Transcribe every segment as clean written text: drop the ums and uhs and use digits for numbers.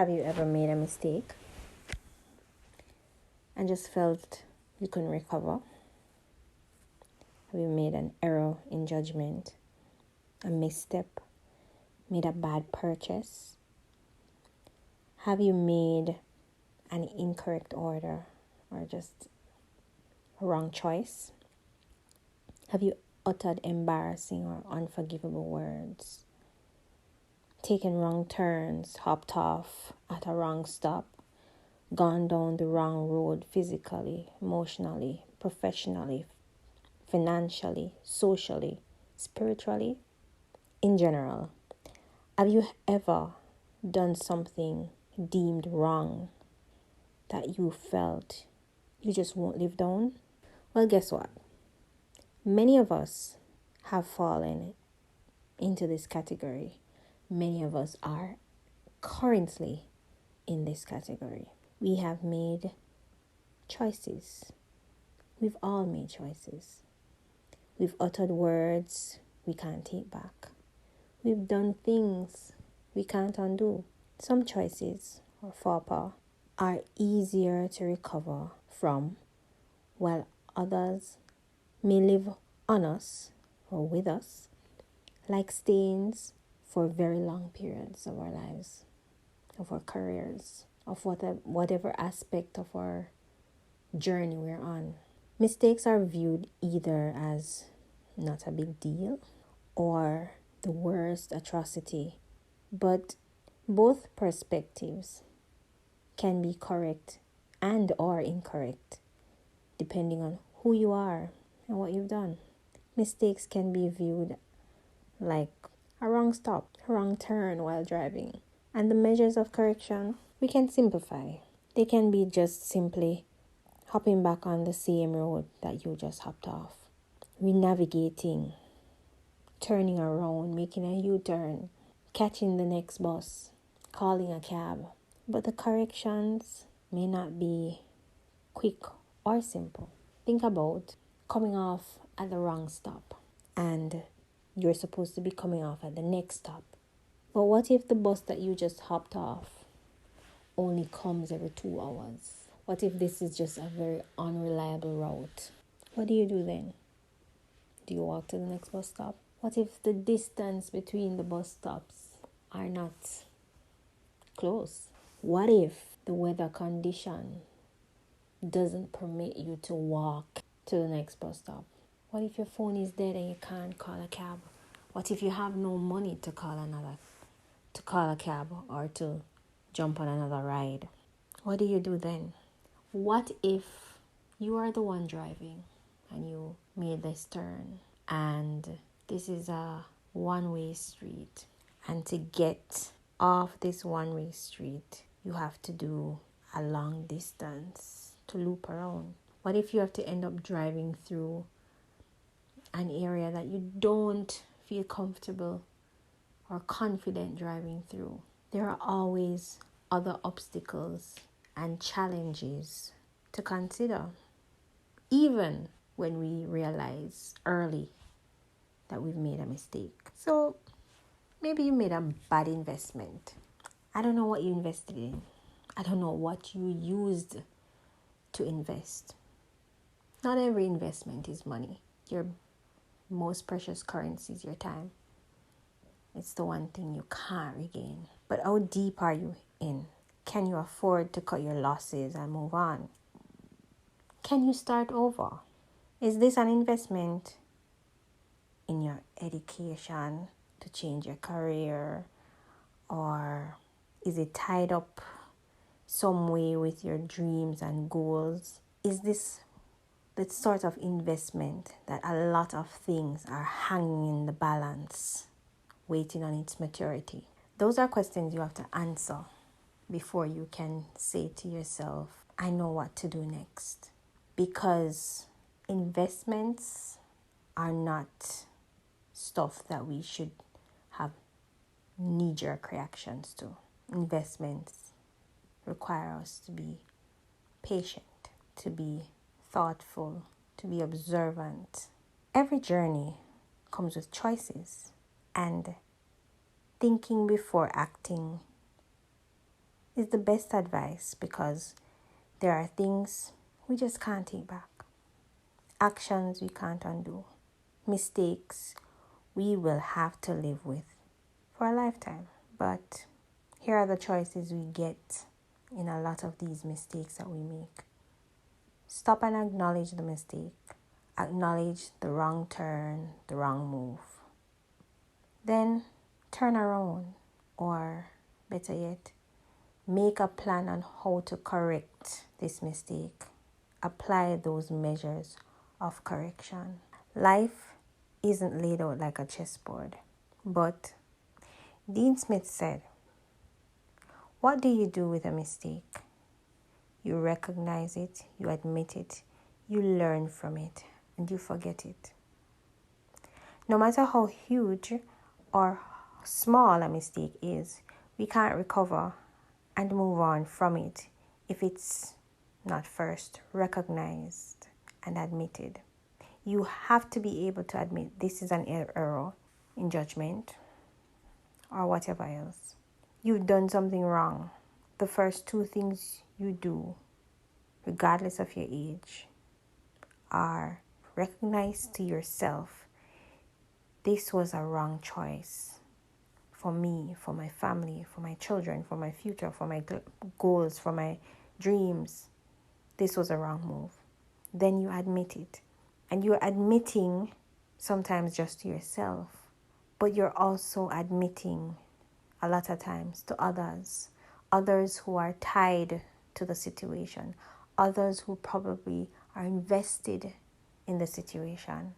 Have you ever made a mistake and just felt you couldn't recover? Have you made an error in judgment, a misstep, made a bad purchase? Have you made an incorrect order or just a wrong choice? Have you uttered embarrassing or unforgivable words? Taken wrong turns, hopped off at a wrong stop, gone down the wrong road physically, emotionally, professionally, financially, socially, spiritually, in general? Have you ever done something deemed wrong that you felt you just won't live down? Well, guess what? Many of us have fallen into this category. Many of us are currently in this category. We have made choices. We've all made choices. We've uttered words we can't take back. We've done things we can't undo. Some choices or faux pas are easier to recover from, while others may live on us or with us like stains for very long periods of our lives, of our careers, of whatever aspect of our journey we're on. Mistakes are viewed either as not a big deal or the worst atrocity, but both perspectives can be correct and or incorrect depending on who you are and what you've done. Mistakes can be viewed like a wrong stop, a wrong turn while driving. And the measures of correction, we can simplify. They can be just simply hopping back on the same road that you just hopped off, re-navigating, turning around, making a U-turn, catching the next bus, calling a cab. But the corrections may not be quick or simple. Think about coming off at the wrong stop and you're supposed to be coming off at the next stop. But what if the bus that you just hopped off only comes every 2 hours? What if this is just a very unreliable route? What do you do then? Do you walk to the next bus stop? What if the distance between the bus stops are not close? What if the weather condition doesn't permit you to walk to the next bus stop? What if your phone is dead and you can't call a cab? What if you have no money to call a cab or to jump on another ride? What do you do then? What if you are the one driving and you made this turn and this is a one-way street, and to get off this one-way street you have to do a long distance to loop around? What if you have to end up driving through an area that you don't feel comfortable or confident driving through? There are always other obstacles and challenges to consider, even when we realize early that we've made a mistake. So maybe you made a bad investment. I don't know what you invested in. I don't know what you used to invest. Not every investment is money. Your most precious currency is your time. It's the one thing you can't regain. But how deep are you in? Can you afford to cut your losses and move on? Can you start over? Is this an investment in your education to change your career? Or is it tied up some way with your dreams and goals? Is this the sort of investment that a lot of things are hanging in the balance, waiting on its maturity? Those are questions you have to answer before you can say to yourself, I know what to do next. Because investments are not stuff that we should have knee-jerk reactions to. Investments require us to be patient, to be thoughtful, to be observant. Every journey comes with choices, and thinking before acting is the best advice, because there are things we just can't take back, actions we can't undo, mistakes we will have to live with for a lifetime. But here are the choices we get in a lot of these mistakes that we make. Stop and acknowledge the mistake. Acknowledge the wrong turn, the wrong move. Then turn around, or better yet, make a plan on how to correct this mistake. Apply those measures of correction. Life isn't laid out like a chessboard, but Dean Smith said, "What do you do with a mistake? You recognize it, you admit it, you learn from it, and you forget it." No matter how huge or small a mistake is, we can't recover and move on from it if it's not first recognized and admitted. You have to be able to admit this is an error in judgment or whatever else. You've done something wrong. The first two things you do, regardless of your age, are recognize to yourself, this was a wrong choice for me, for my family, for my children, for my future, for my goals, for my dreams. This was a wrong move. Then you admit it. And you're admitting sometimes just to yourself, but you're also admitting a lot of times to others who are tied to the situation, others who probably are invested in the situation.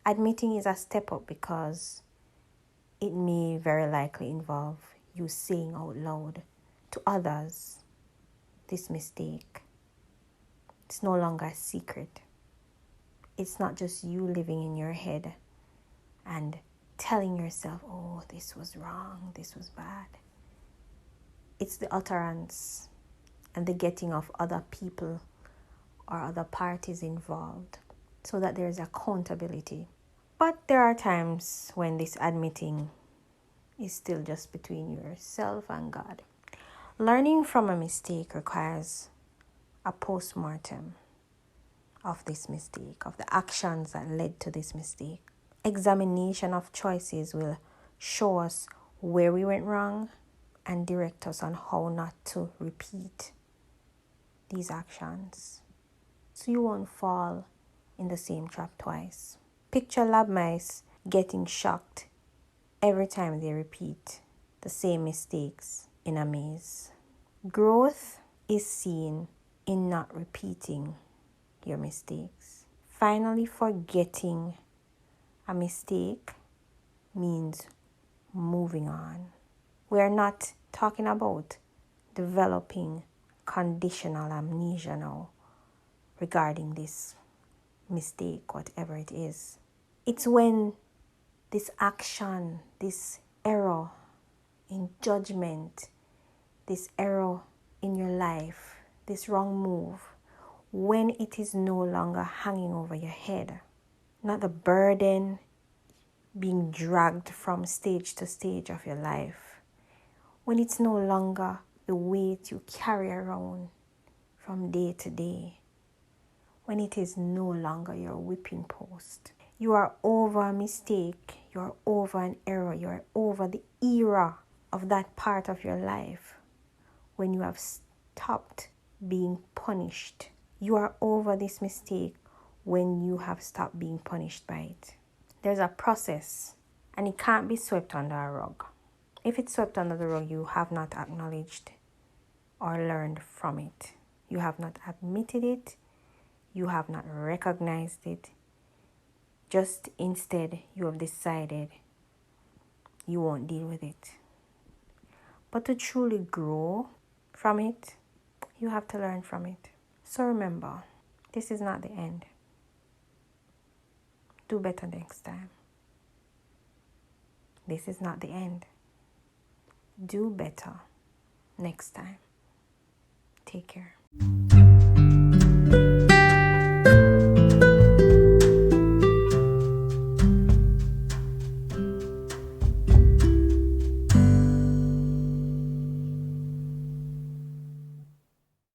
Admitting is a step up, because it may very likely involve you saying out loud to others, this mistake. It's no longer a secret. It's not just you living in your head and telling yourself, oh, this was wrong, this was bad. It's the utterance and the getting of other people or other parties involved, so that there is accountability. But there are times when this admitting is still just between yourself and God. Learning from a mistake requires a post-mortem of this mistake, of the actions that led to this mistake. Examination of choices will show us where we went wrong and direct us on how not to repeat these actions, so you won't fall in the same trap twice. Picture lab mice getting shocked every time they repeat the same mistakes in a maze. Growth is seen in not repeating your mistakes. Finally, forgetting a mistake means moving on. We are not talking about developing conditional amnesia now regarding this mistake, whatever it is. It's when this action, this error in judgment, this error in your life, this wrong move, when it is no longer hanging over your head, not the burden being dragged from stage to stage of your life, when it's no longer the weight you carry around from day to day, when it is no longer your whipping post. You are over a mistake, you are over an error, you are over the era of that part of your life when you have stopped being punished. You are over this mistake when you have stopped being punished by it. There's a process, and it can't be swept under a rug. If it's swept under the rug, you have not acknowledged or learned from it. You have not admitted it. You have not recognized it. Just instead, you have decided you won't deal with it. But to truly grow from it, you have to learn from it. So remember, this is not the end. Do better next time. This is not the end. Do better next time. Take care.